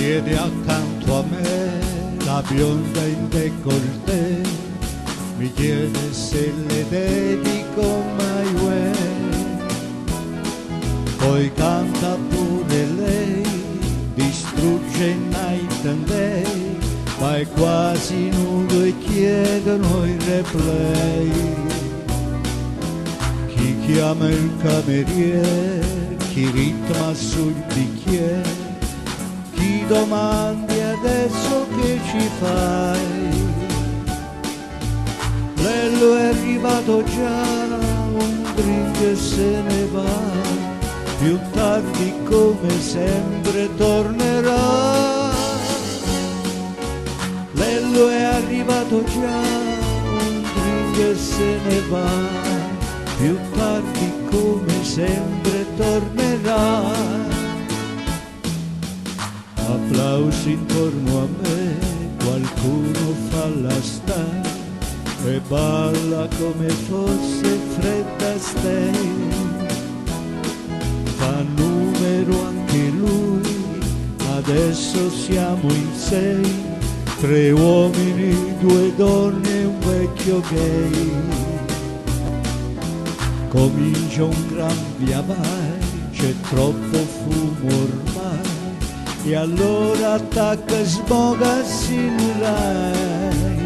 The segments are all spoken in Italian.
siede accanto a me la bionda in décolleté, mi chiede se le dedico My Way, poi canta pure lei, distrugge Night and Day, ma è quasi nudo e chiedono il replay. Chi chiama il cameriere, chi ritma sul bicchiere, chi domandi adesso che ci fai. Lello è arrivato già, un drink e se ne va, più tardi come sempre tornerà. Lello è arrivato già, un drink e se ne va, più tardi come sempre tornerà. Applausi intorno a me, qualcuno fa la star e balla come fosse Fred Astaire. Fa numero anche lui, adesso siamo in 6, 3 uomini, 2 donne e un vecchio gay. Comincia un gran via vai, c'è troppo fumo ormai, e allora attacca Smogas in Rai.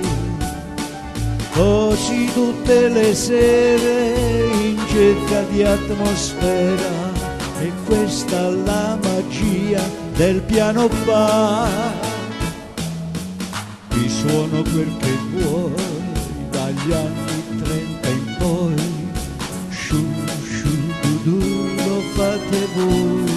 Così tutte le sere in cerca di atmosfera, e questa è la magia del piano bar. Ti suono quel che vuoi dagli anni 30 in poi, sciù sciù du lo fate voi.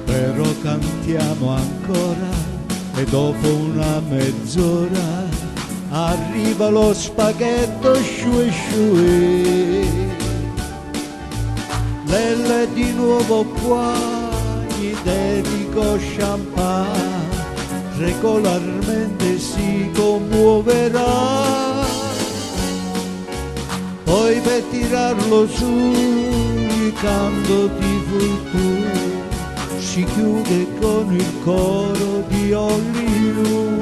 Però cantiamo ancora e dopo una mezz'ora arriva lo spaghetto sciui sciui. Lella è di nuovo qua, gli dedico champagne, regolarmente si commuoverà. Poi per tirarlo su gli canto di fortuna, si chiude con il coro di Only You.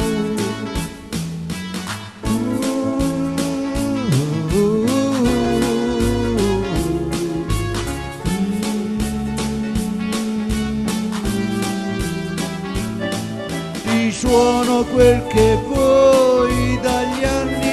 Ti suono quel che vuoi dagli anni